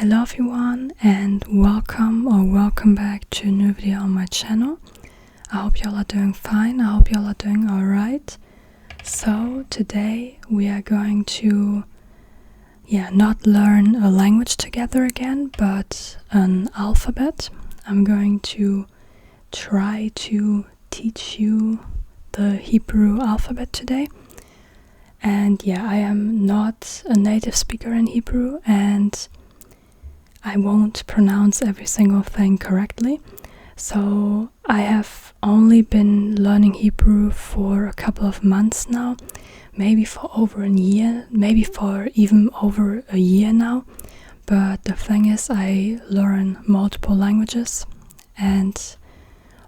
Hello everyone and welcome back to a new video on my channel. I hope y'all are doing fine, I hope y'all are doing alright. So today we are going to not learn a language together again, but an alphabet. I'm going to try to teach you the Hebrew alphabet today. And I am not a native speaker in Hebrew and I won't pronounce every single thing correctly. So I have only been learning Hebrew for a couple of months now, maybe for over a year, maybe for even over a year now. But the thing is, I learn multiple languages and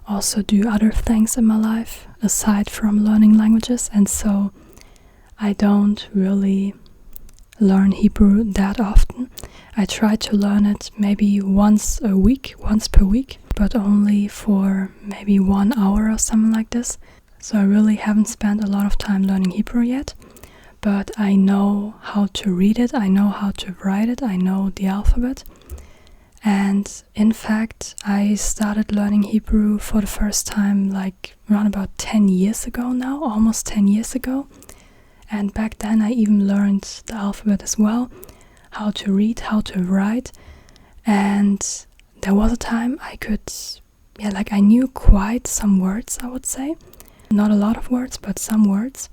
also do other things in my life aside from learning languages, and so I don't really learn Hebrew that often. I try to learn it maybe once per week, but only for maybe 1 hour or something like this. So I really haven't spent a lot of time learning Hebrew yet, but I know how to read it, I know how to write it, I know the alphabet. And in fact, I started learning Hebrew for the first time like around about 10 years ago now, almost 10 years ago. And back then I even learned the alphabet as well, how to read, how to write. And there was a time I could, I knew quite some words, I would say. Not a lot of words, but some words,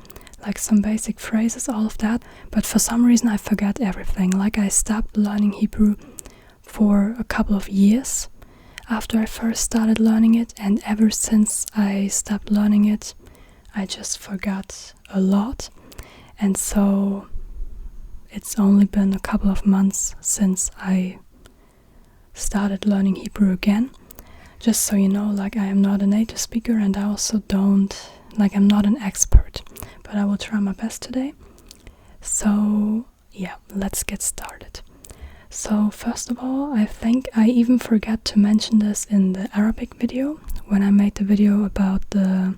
like some basic phrases, all of that. But for some reason I forgot everything. Like I stopped learning Hebrew for a couple of years after I first started learning it. And ever since I stopped learning it, I just forgot a lot. And so it's only been a couple of months since I started learning Hebrew again. Just so you know, I am not a native speaker and I also I'm not an expert, but I will try my best today. So let's get started. So first of all, I think I even forgot to mention this in the Arabic video when I made the video about the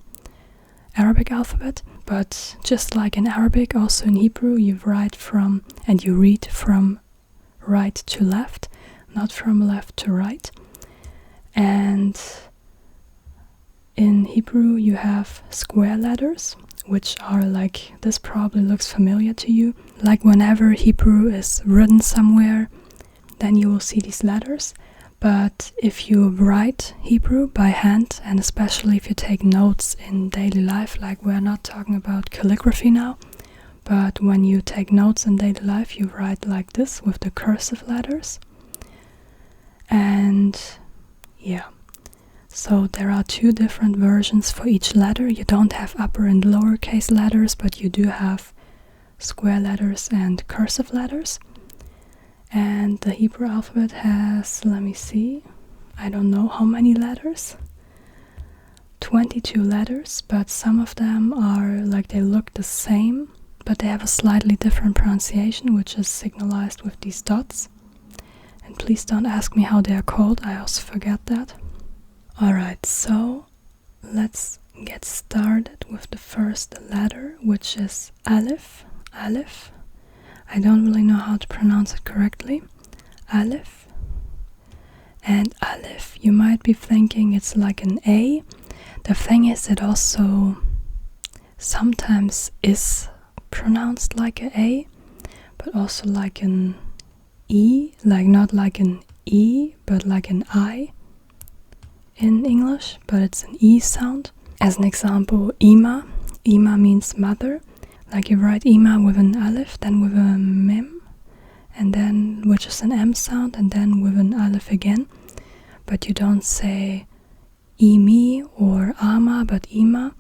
Arabic alphabet. But just like in Arabic, also in Hebrew, you write from and you read from right to left, not from left to right. And in Hebrew, you have square letters, which are this probably looks familiar to you. Like whenever Hebrew is written somewhere, then you will see these letters. But if you write Hebrew by hand, and especially if you take notes in daily life, we're not talking about calligraphy now, but when you take notes in daily life, you write like this with the cursive letters. And so there are two different versions for each letter. You don't have upper and lowercase letters, but you do have square letters and cursive letters. And the Hebrew alphabet has, I don't know how many letters, 22 letters, but some of them are they look the same, but they have a slightly different pronunciation, which is signalized with these dots. And please don't ask me how they are called, I also forget that. Alright, so let's get started with the first letter, which is Aleph. Aleph. I don't really know how to pronounce it correctly. Aleph. And Aleph, you might be thinking it's like an A. The thing is, it also sometimes is pronounced like an A, but also like an E, not like an E, but like an I in English, but it's an E sound. As an example, Ima. Ima means mother. You write Ima with an Aleph, then with a Mem, and then which is an M sound, and then with an Aleph again. But you don't say Imi or Ama, but Ima.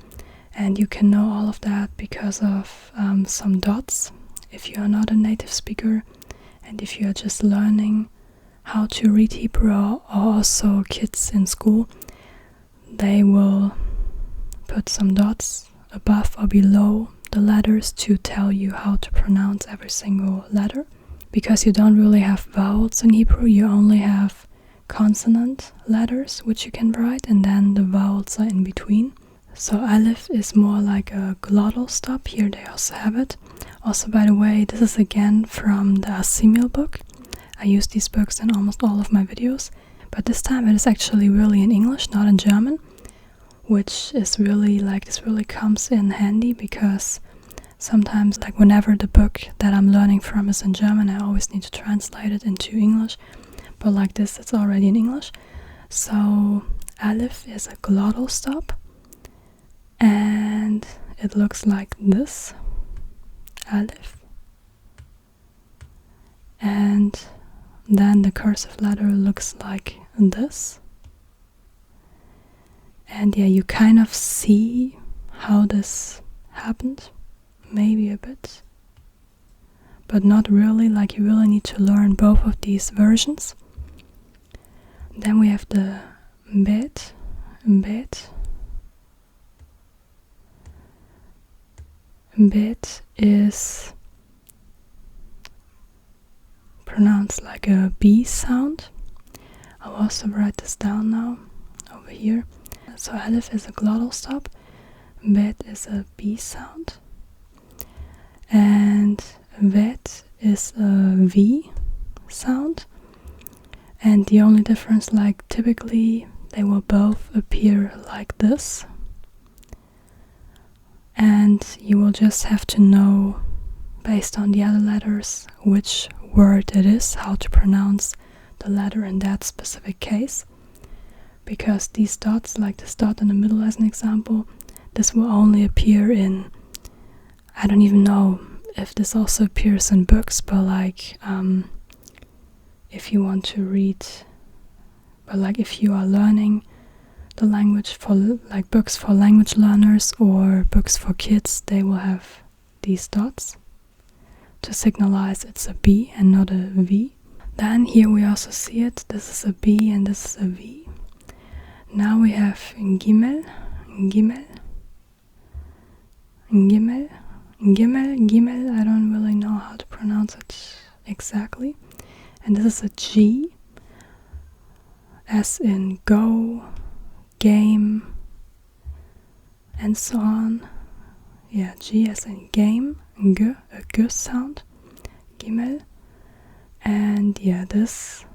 And you can know all of that because of some dots. If you are not a native speaker, and if you are just learning how to read Hebrew, or also kids in school, they will put some dots above or below the letters to tell you how to pronounce every single letter. Because you don't really have vowels in Hebrew, you only have consonant letters which you can write, and then the vowels are in between. So Aleph is more like a glottal stop. Here they also have it. Also, by the way, this is again from the assimil book. I use these books in almost all of my videos, but this time it is actually really in English, not in German, which is really like, this really comes in handy, because sometimes, like whenever the book that I'm learning from is in German, I always need to translate it into English, but like this, it's already in English. So Aleph is a glottal stop, and it looks like this, Aleph, and then the cursive letter looks like this. And yeah, you kind of see how this happened, maybe a bit, but not really. Like, you really need to learn both of these versions. Then we have the bet. Bet is pronounced like a B sound. I'll also write this down now, over here. So Aleph is a glottal stop, Bet is a B sound, and Vet is a V sound. And the only difference, like typically they will both appear like this, and you will just have to know, based on the other letters, which word it is, how to pronounce the letter in that specific case. Because these dots, like this dot in the middle as an example, this will only appear in, I don't even know if this also appears in books, but like if you want to read, but like if you are learning the language for like books for language learners or books for kids, they will have these dots to signalize it's a B and not a V. Then here we also see it, this is a B and this is a V. Now we have Gimel, Gimel, Gimel, Gimel, Gimel, I don't really know how to pronounce it exactly. And this is a G, as in go, game, and so on. Yeah, G as in game, G, a G sound, Gimel. And yeah, this,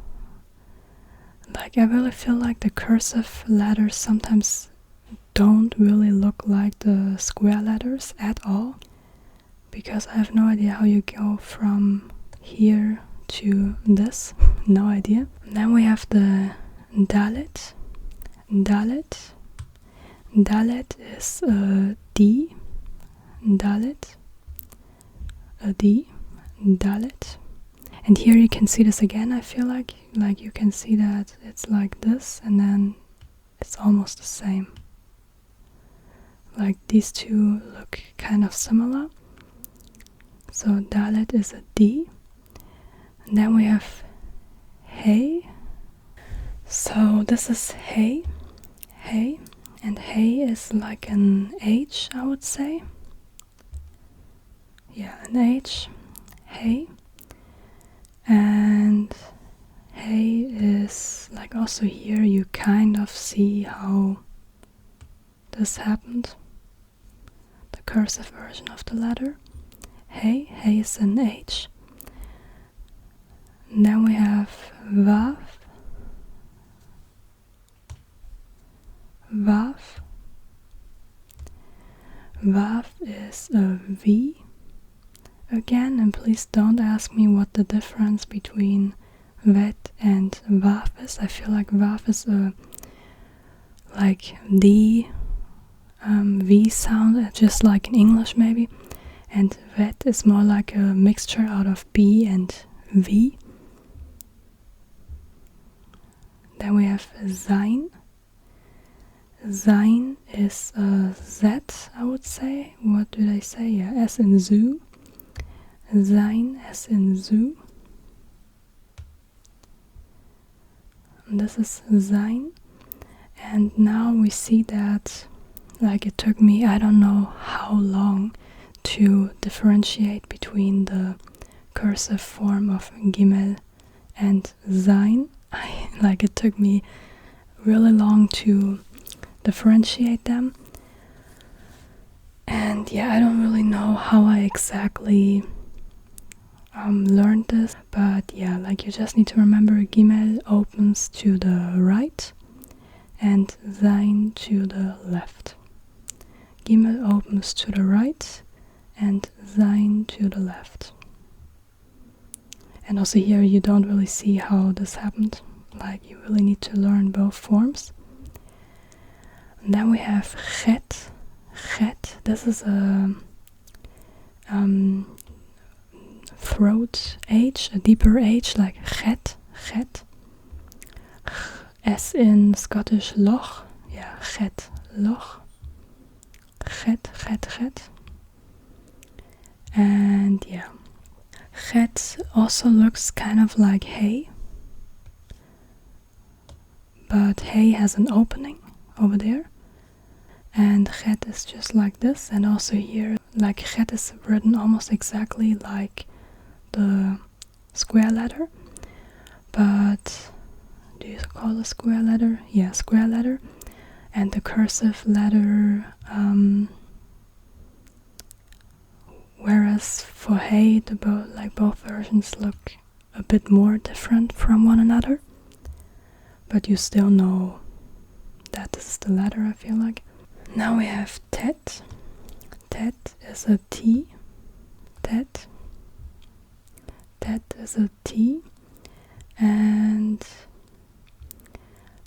like, I really feel like the cursive letters sometimes don't really look like the square letters at all, because I have no idea how you go from here to this. No idea. And then we have the Dalet. Dalet. Dalet is a D. Dalet. A D. Dalet. And here you can see this again, I feel like you can see that it's like this, and then it's almost the same. Like these two look kind of similar. So Dalet is a D. And then we have Hey. So this is Hey. Hey. And Hey is like an H, I would say. Yeah, an H. Hey. And Hey is like, also here you kind of see how this happened, the cursive version of the letter. Hey, Hey is an H. And then we have Vav. Vav. Vav is a V again, and please don't ask me what the difference between Vet and Vav is. I feel like Vav is a like the V sound, just like in English maybe, and Vet is more like a mixture out of B and V. Then we have Sein. Sein is a Z, I would say. What did I say? Yeah, as in zoo. Sein as in zoo. And this is Sein. And now we see that, like, it took me, I don't know how long to differentiate between the cursive form of Gimel and Sein. Like, it took me really long to differentiate them. And yeah, I don't really know how I exactly learned this, but yeah, like you just need to remember Gimel opens to the right and Zain to the left. Gimel opens to the right and Zain to the left. And also here you don't really see how this happened. Like you really need to learn both forms. And then we have Chet. Chet. This is a throat H, a deeper H, like Chet. Chet. As in Scottish loch. Yeah, Chet. Loch. Chet, Chet, Chet. And yeah. Chet also looks kind of like hay, but hay has an opening over there, and Chet is just like this. And also here, like Chet is written almost exactly like the square letter, but do you call a square letter? Yeah, square letter. And the cursive letter, whereas for hay, both versions look a bit more different from one another, but you still know that this is the letter, I feel like. Now we have Tet. Tet is a T. Tet. Tet is a T. And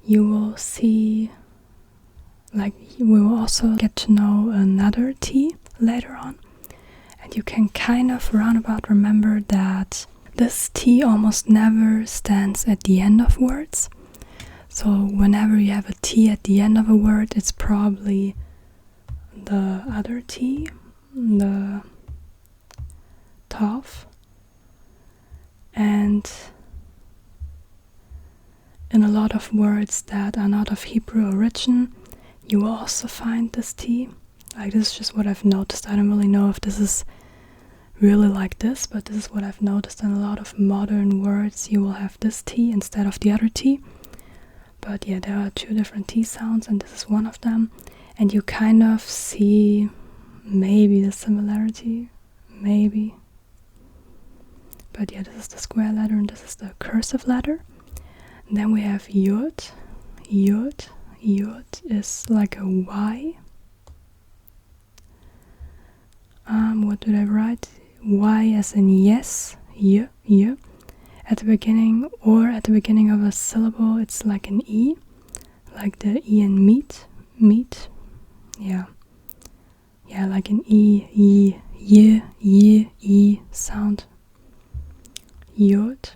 you will see, like, we will also get to know another T later on. And you can kind of roundabout remember that this T almost never stands at the end of words. So whenever you have a T at the end of a word, it's probably the other T, the Tav. And in a lot of words that are not of Hebrew origin, you will also find this T. Like, this is just what I've noticed. I don't really know if this is really like this, but this is what I've noticed. In a lot of modern words, you will have this T instead of the other T. But yeah, there are two different T sounds, and this is one of them. And you kind of see maybe the similarity, maybe. But yeah, this is the square letter, and this is the cursive letter. And then we have Yod. Yod. Yod is like a Y. What do they write? Y as in yes, y, y. At the beginning, or at the beginning of a syllable, it's like an E, like the E in meat, meat. Yeah, yeah, like an E, Y, sound. Yod,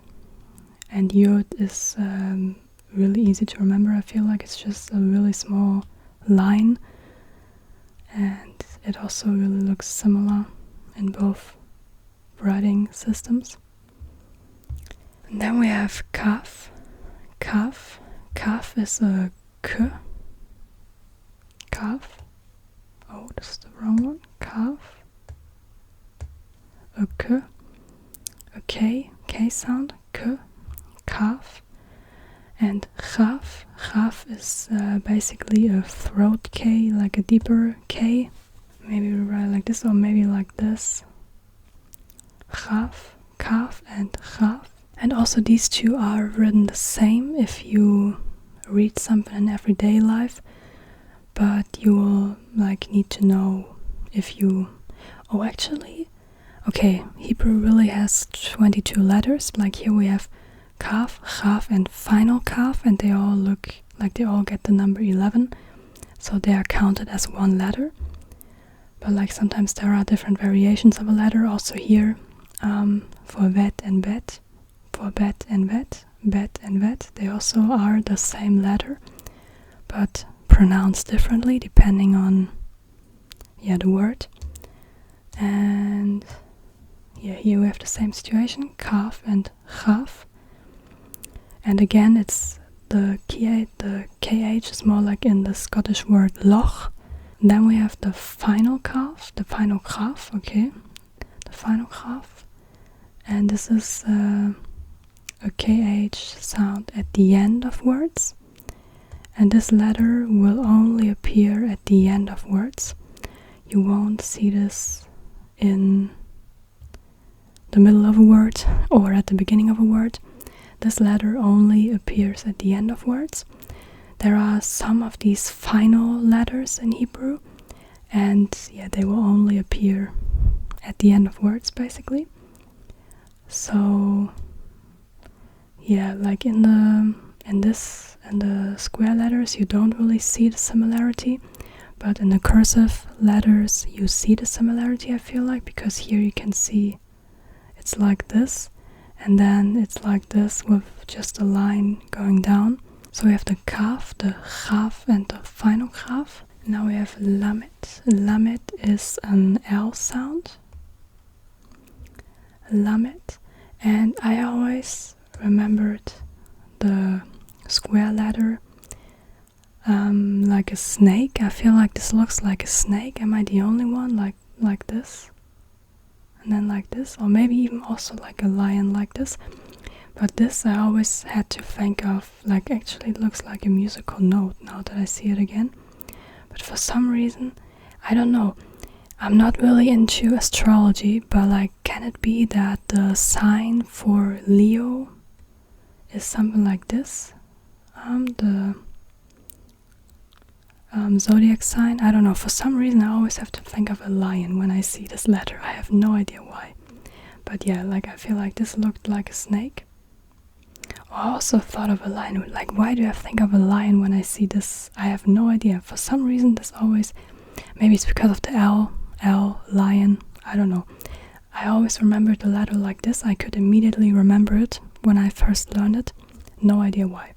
and Yod is really easy to remember. I feel like it's just a really small line, and it also really looks similar in both writing systems. And then we have Kaf. Kaf. Kaf is a K. Kaf. Oh, this is the wrong one. Kaf. A K. A K. K sound. K. Kaf. And Chaf. Chaf is basically a throat K, like a deeper K. Maybe we write like this, or maybe like this. Chaf, Kaf, and Chaf. And also these two are written the same if you read something in everyday life, but you will like need to know if you... Oh, actually, okay, Hebrew really has 22 letters. Like here we have Kaf, Chaf, and final Kaf, and they all look like they all get the number 11, so they are counted as one letter. But like sometimes there are different variations of a letter. Also here, for vet and bet, for bet and vet, bet and vet, they also are the same letter, but pronounced differently depending on the word. And yeah, here we have the same situation, Kaf and Chaf. And again, it's the KH is more like in the Scottish word loch. And then we have the final Kaf, the final Chaf, okay, the final Chaf. And this is a KH sound at the end of words. And this letter will only appear at the end of words. You won't see this in the middle of a word or at the beginning of a word. This letter only appears at the end of words. There are some of these final letters in Hebrew, and yeah, they will only appear at the end of words basically. So yeah, like in the square letters you don't really see the similarity, but in the cursive letters you see the similarity, I feel like, because here you can see it's like this, and then it's like this with just a line going down. So we have the kaf, the chaf, and the final chaf. Now we have lamet. Lamet is an L sound. Lamet. And I always remembered the square letter like a snake. I feel like this looks like a snake. Am I the only one? Like this? And then like this? Or maybe even also like a lion like this. But this I always had to think of, like, actually it looks like a musical note now that I see it again. But for some reason, I don't know, I'm not really into astrology, but like, can it be that the sign for Leo is something like this? The zodiac sign? I don't know, for some reason I always have to think of a lion when I see this letter. I have no idea why. But yeah, like, I feel like this looked like a snake. I also thought of a lion. Like, why do I think of a lion when I see this? I have no idea. For some reason, this always... Maybe it's because of the L, lion. I don't know. I always remembered the letter like this. I could immediately remember it when I first learned it. No idea why.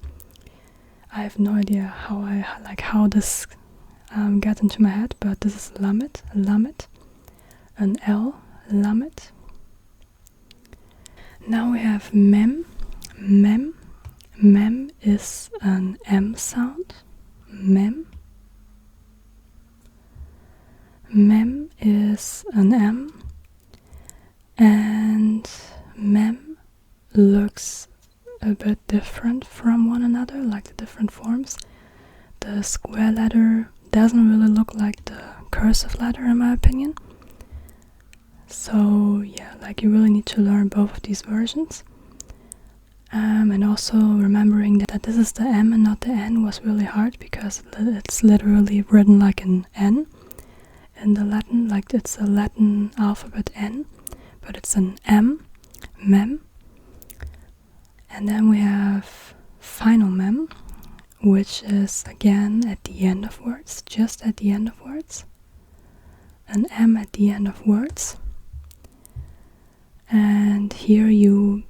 I have no idea how this got into my head. But this is lamet, lamet, an L, lamet. Now we have mem. Mem. Mem is an M sound. Mem. Mem is an M. And mem looks a bit different from one another, like the different forms. The square letter doesn't really look like the cursive letter in my opinion. So yeah, like, you really need to learn both of these versions. And also remembering that this is the M and not the N was really hard, because it's literally written like an N in the Latin, like it's a Latin alphabet N, but it's an M, mem. And then we have final mem, which is again at the end of words, just at the end of words. An M at the end of words. And here you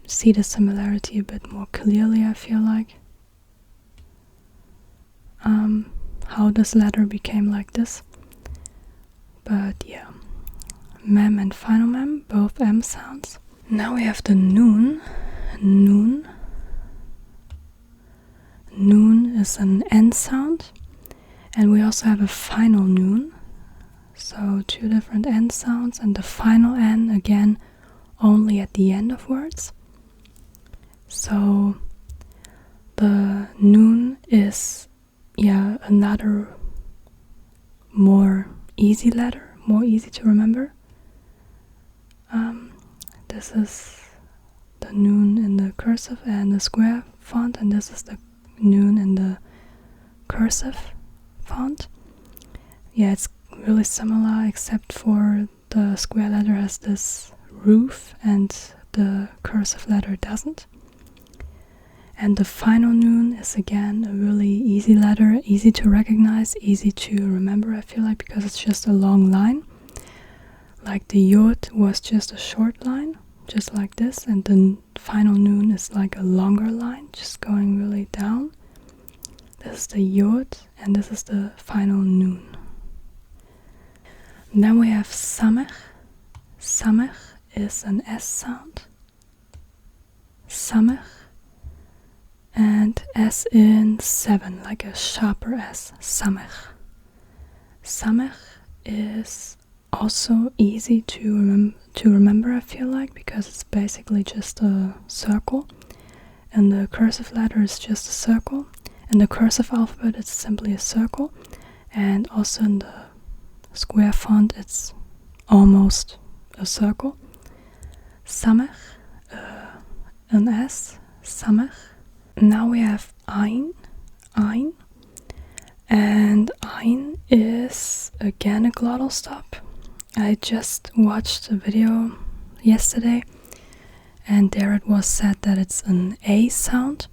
see the similarity a bit more clearly, I feel like. How this letter became like this. But yeah, mem and final mem, both M sounds. Now we have the noon. Noon. Noon is an N sound. And we also have a final noon. So two different N sounds, and the final N again only at the end of words. So the noon is, yeah, another more easy letter, more easy to remember. This is the noon in the cursive and the square font, and this is the noon in the cursive font. Yeah, it's really similar, except for the square letter has this roof and the cursive letter doesn't. And the final noon is again a really easy letter, easy to recognize, easy to remember, I feel like, because it's just a long line. Like the yod was just a short line, just like this, and the final noon is like a longer line, just going really down. This is the yod, and this is the final noon. And then we have samech. Samech is an S sound. Samech. And S in 7, like a sharper S, samech. Samech is also easy to remember, I feel like, because it's basically just a circle. And the cursive letter is just a circle. In the cursive alphabet, it's simply a circle. And also in the square font, it's almost a circle. samech, an S, samech. Now we have ein, and ein is again a glottal stop. I just watched a video yesterday, and there it was said that it's an A sound,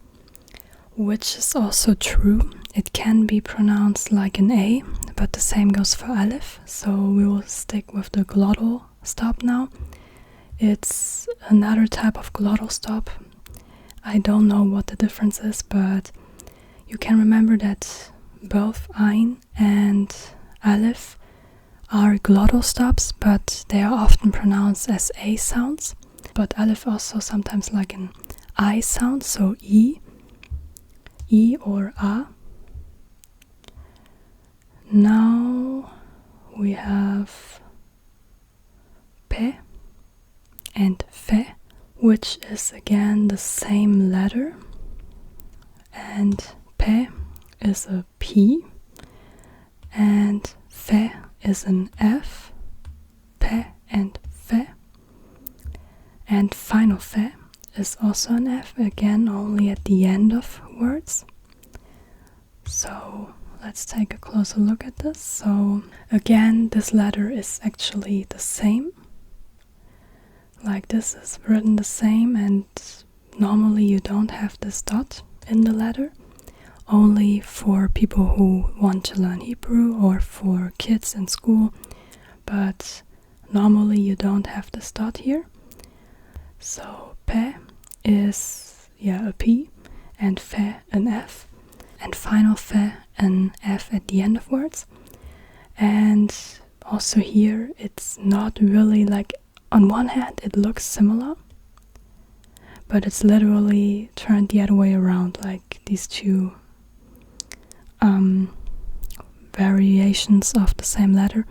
which is also true. It can be pronounced like an A, but the same goes for aleph, so we will stick with the glottal stop now. It's another type of glottal stop. I don't know what the difference is, but you can remember that both ein and aleph are glottal stops, but they are often pronounced as A sounds. But aleph also sometimes like an I sound, so E or A. Now we have P and Fe, which is again the same letter, and P is a P and Fe is an F, P and Fe. And final Fe is also an F, again only at the end of words. So let's take a closer look at this. So again, this letter is actually the same. Like this is written the same, and normally you don't have this dot in the letter. Only for people who want to learn Hebrew or for kids in school. But normally you don't have this dot here. So P is a P, and Fe an F, and final Fe an F at the end of words. And also here it's not really like, on one hand it looks similar, but it's literally turned the other way around, like these two variations of the same letter.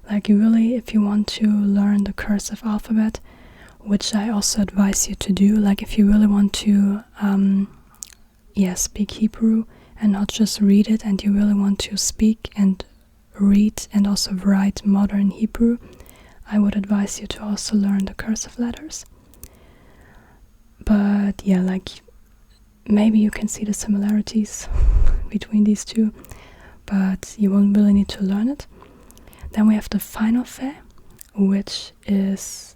Like you really, if you want to learn the cursive alphabet, which I also advise you to do, like if you really want to speak Hebrew and not just read it, and you really want to speak and read and also write modern Hebrew, I would advise you to also learn the cursive letters. But yeah, like maybe you can see the similarities between these two, but you won't really need to learn it. Then we have the final Fe, which is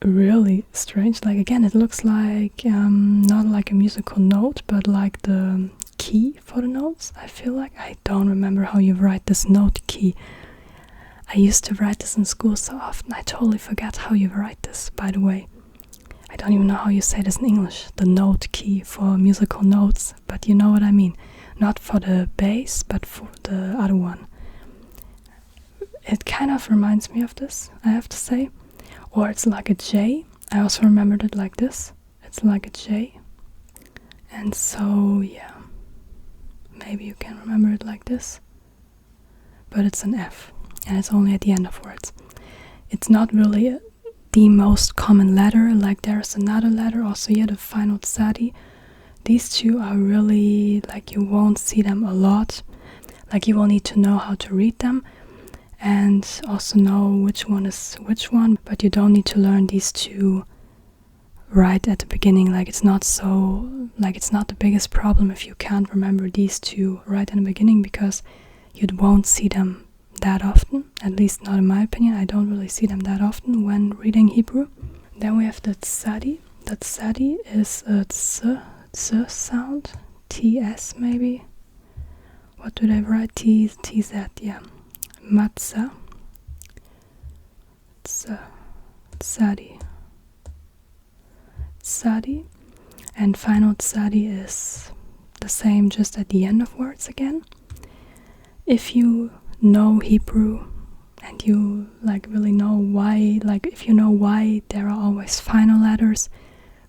really strange. Like again, it looks like not like a musical note, but like the key for the notes. I feel like I don't remember how you write this note key. I used to write this in school so often. I totally forgot how you write this, by the way. I don't even know how you say this in English, the note key for musical notes, but you know what I mean. Not for the bass, but for the other one. It kind of reminds me of this, I have to say. Or it's like a J. I also remembered it like this. It's like a J. And so, yeah. Maybe you can remember it like this. But it's an F. And it's only at the end of words. It's not really the most common letter. Like there's another letter also here, the final tzadi. These two are really, like you won't see them a lot. Like you will need to know how to read them and also know which one is which one, but you don't need to learn these two right at the beginning. Like it's not the biggest problem if you can't remember these two right in the beginning, because you won't see them that often, at least not in my opinion. I don't really see them that often when reading Hebrew. Then we have the tzadi. The tzadi is a ts sound, ts maybe. What do they write? Tz, yeah. Matzah, tzadi, and final tzadi is the same, just at the end of words again. If you know Hebrew and you like really know why, like if you know why there are always final letters,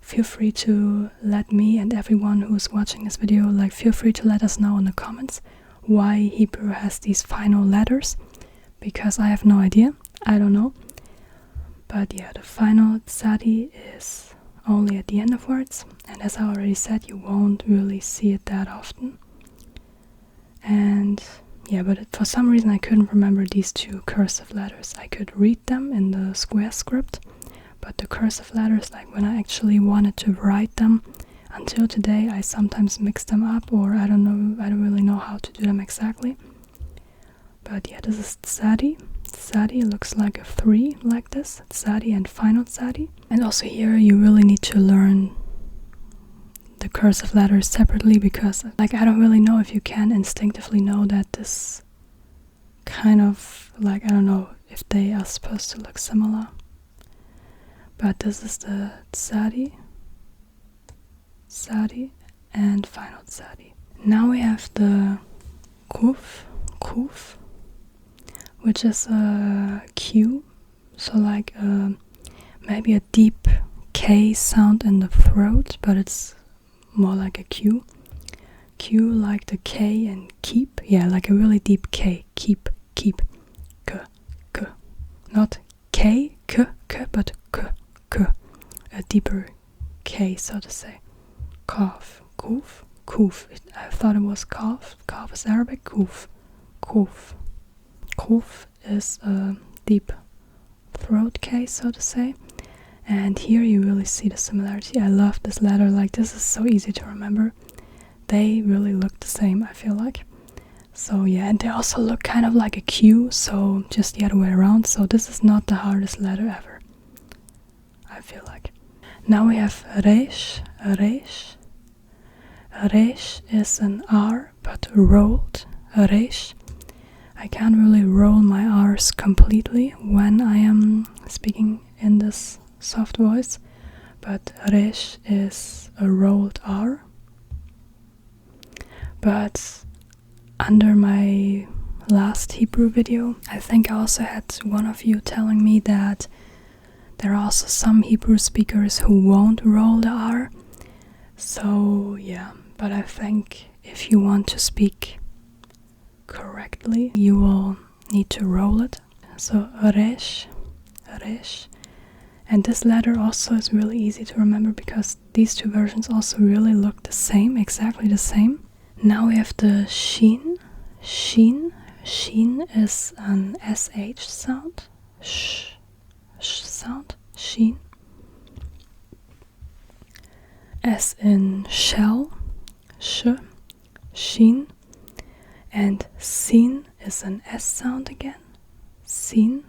feel free to let me and everyone who is watching this video, like feel free to let us know in the comments why Hebrew has these final letters, because I have no idea. I don't know. But yeah, the final tzadi is only at the end of words, and as I already said, you won't really see it that often. And yeah, but for some reason I couldn't remember these two cursive letters. I could read them in the square script, But the cursive letters, like when I actually wanted to write them, until today I sometimes mix them up, or I don't really know how to do them exactly. But yeah, this is tsadi. Tsadi looks like a 3 like this. Tsadi and final tsadi. And also here you really need to learn the cursive letters separately, because like I don't really know if you can instinctively know that this kind of like, I don't know if they are supposed to look similar. But this is the tsadi, tsadi and final tsadi. Now we have the kuf, which is a Q, so like maybe a deep K sound in the throat, but it's more like a Q. Q like the K and keep, yeah, like a really deep K, keep, k, not K, k, but k, a deeper K, so to say. Kaf, kuf, I thought it was kaf is Arabic, kuf. Kuf is a deep throat K, so to say. And here you really see the similarity. I love this letter, like this is so easy to remember. They really look the same, I feel like. So yeah, and they also look kind of like a Q, so just the other way around. So this is not the hardest letter ever, I feel like. Now we have resh. Resh is an R, but rolled. Resh. I can't really roll my R's completely when I am speaking in this soft voice, but resh is a rolled R. But under my last Hebrew video, I think I also had one of you telling me that there are also some Hebrew speakers who won't roll the R. So yeah, but I think if you want to speak correctly, you will need to roll it. So resh. And this letter also is really easy to remember because these two versions also really look the same, exactly the same. Now we have the shin. Shin is an SH sound. Sh sound. Shin. As in shell. Sh. Shin. And sin is an S sound again. Sin,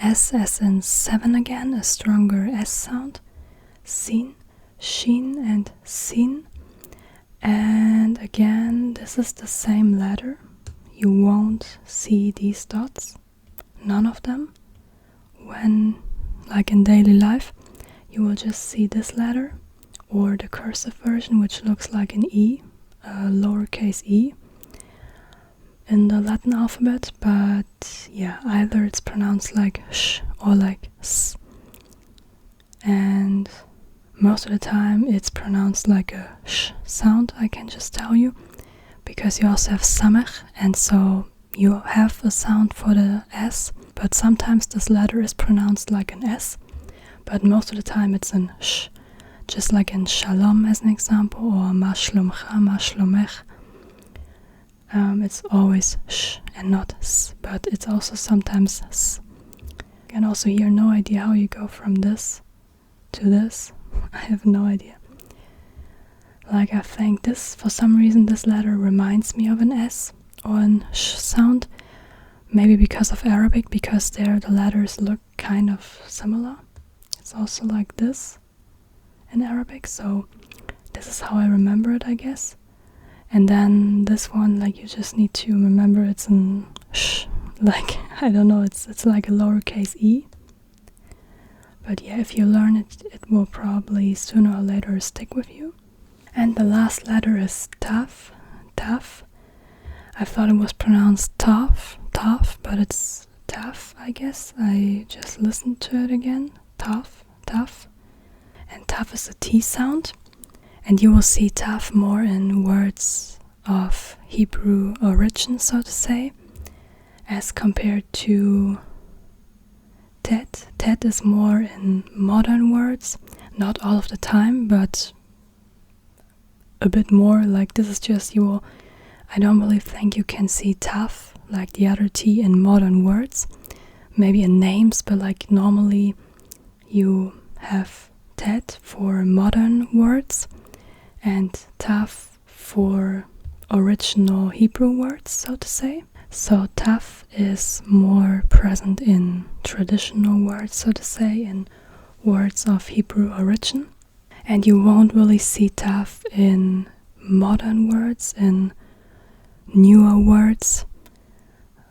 S as in 7 again, a stronger S sound. Sin, shin and sin. And again, this is the same letter. You won't see these dots, none of them. When, like in daily life, you will just see this letter, or the cursive version, which looks like an E, a lowercase e, in the Latin alphabet, but yeah, either it's pronounced like sh or like s. And most of the time it's pronounced like a sh sound, I can just tell you, because you also have samech, and so you have a sound for the S, but sometimes this letter is pronounced like an S, but most of the time it's an sh, just like in shalom as an example, or ma shlomcha, ma shlomech. It's always sh and not s, but it's also sometimes s. And also here, no idea how you go from this to this. I have no idea. Like, I think this, for some reason, this letter reminds me of an S or an sh sound. Maybe because of Arabic, because there the letters look kind of similar. It's also like this in Arabic, so this is how I remember it, I guess. And then this one, like, you just need to remember it's an sh, like, I don't know, it's like a lowercase e. But yeah, if you learn it, it will probably sooner or later stick with you. And the last letter is taf. Taf. I thought it was pronounced taf, but it's taf, I guess. I just listened to it again. Taf. And taf is a T sound. And you will see taf more in words of Hebrew origin, so to say, as compared to tet. Tet is more in modern words, not all of the time, but a bit more. Like, this is just, I don't really think you can see taf, like the other T, in modern words. Maybe in names, but like normally You have tet for modern words and taf for original Hebrew words, so to say. So taf is more present in traditional words, so to say, in words of Hebrew origin. And you won't really see taf in modern words, in newer words.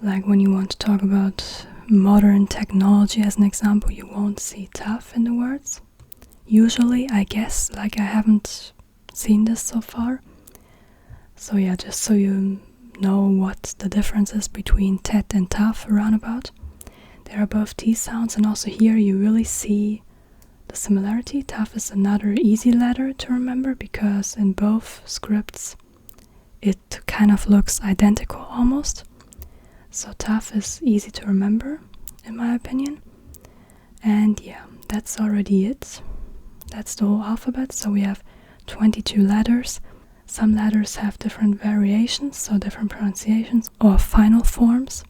Like when you want to talk about modern technology as an example, you won't see taf in the words. Usually, I guess, like I haven't seen this so far. So yeah, just so you know what the difference is between tet and taf around about. They are both T sounds, and also here you really see the similarity. Taf is another easy letter to remember because in both scripts it kind of looks identical almost. So taf is easy to remember, in my opinion. And yeah, that's already it. That's the whole alphabet. So we have 22 letters. Some letters have different variations, so different pronunciations or final forms.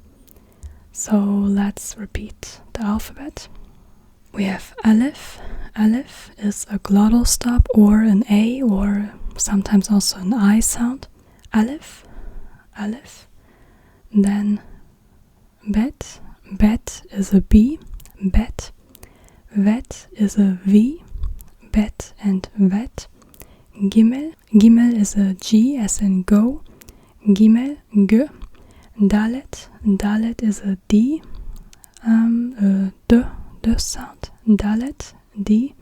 So let's repeat the alphabet. We have Aleph. Aleph is a glottal stop or an A or sometimes also an I sound. Aleph, Aleph. Then Bet. Bet is a B. Bet. Vet is a V. Bet and vet. Gimel. Gimel is a G as in go. Gimel, G. Dalet. Dalet is a D. D sound. Dalet, D.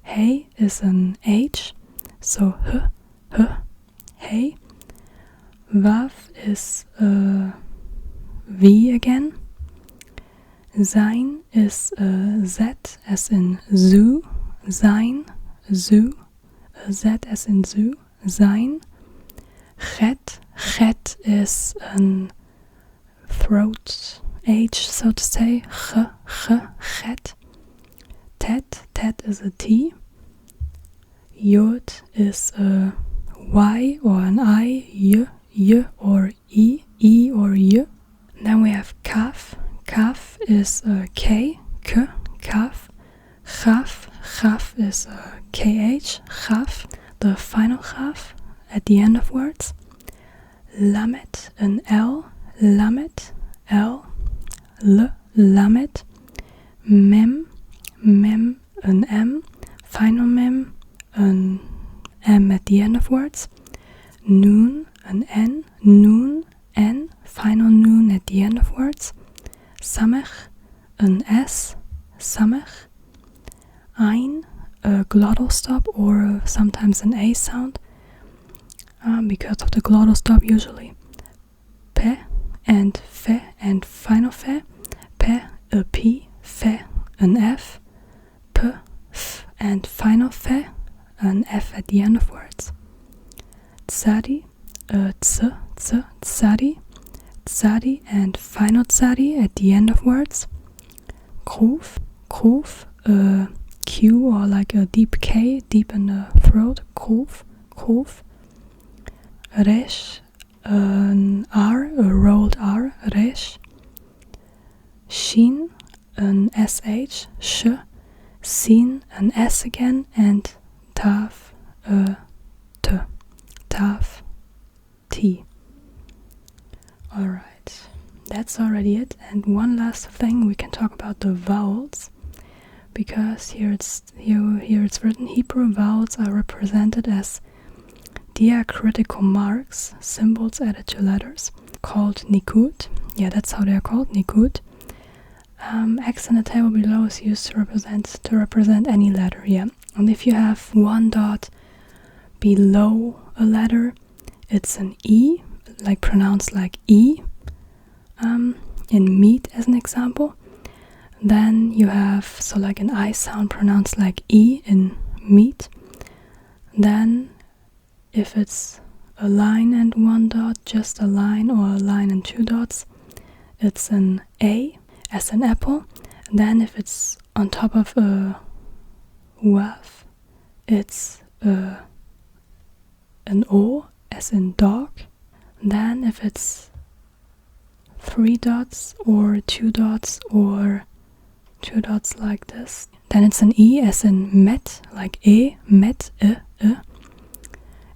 Hey is an H. So H. Hey. Vav is a V again. Sein is a Z as in zoo. Sein, zoo. A Z as in zoo. Sein. Chet. Chet is an throat H, so to say. Chet. Tet. Tet is a T. Yod is a Y or an I. Y or E or Y. Then we have Kaf. Kaf is a K. Kaf. Chaf. Chaf is a KH. Chaf. The final chaf at the end of words. Lamet, an L. Lamet. L. Lamet. Mem. Mem, an M. Final mem, an M at the end of words. Noon, an N. Noon, N. Final noon at the end of words. Samech, an S. Samech. Ein, a glottal stop or sometimes an A sound because of the glottal stop usually. Pe and fe and final fe. Pe, a P. Fe, an F. P, F and final fe, an F at the end of words. Tzadi, a Ts, tzadi. Tzadi and final tzadi at the end of words. Kruf, a Q or like a deep K, deep in the throat. Kruf. Resh, an R, a rolled R. Resh. Shin, an SH. Sh. Sin, an S again. And Tav, a T. Tav, T. Alright, that's already it. And one last thing, we can talk about the vowels. Because here it's written Hebrew vowels are represented as diacritical marks, symbols added to letters, called nikud. Yeah, that's how they are called, nikud. X in the table below is used to represent any letter, yeah. And if you have one dot below a letter, it's an E, like pronounced like E, in meat as an example. Then you have, so like an I sound pronounced like E in meat. Then if it's a line and one dot, just a line, or a line and two dots, it's an A as an apple. And then if it's on top of a wav, it's an O as in dog. Then if it's three dots or two dots or two dots like this, Then it's an E as in met, like met,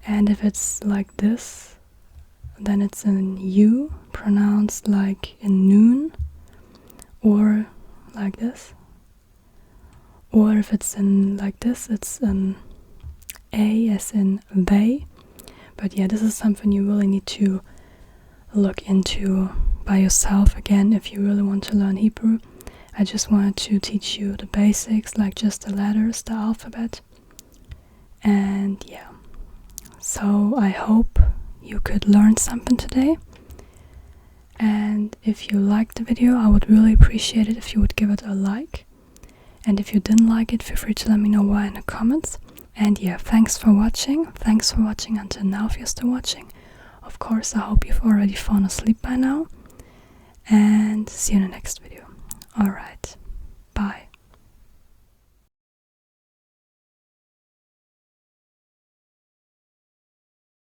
And if it's like this, then it's an U, pronounced like in noon, or like this. Or if it's in like this, it's an A as in they. But yeah, this is something you really need to look into by yourself again if you really want to learn Hebrew. I just wanted to teach you the basics, like just the letters, the alphabet. And yeah, so I hope you could learn something today. And if you liked the video, I would really appreciate it if you would give it a like. And if you didn't like it, feel free to let me know why in the comments. And yeah, thanks for watching. Thanks for watching until now if you're still watching. Of course, I hope you've already fallen asleep by now. And see you in the next video. Alright,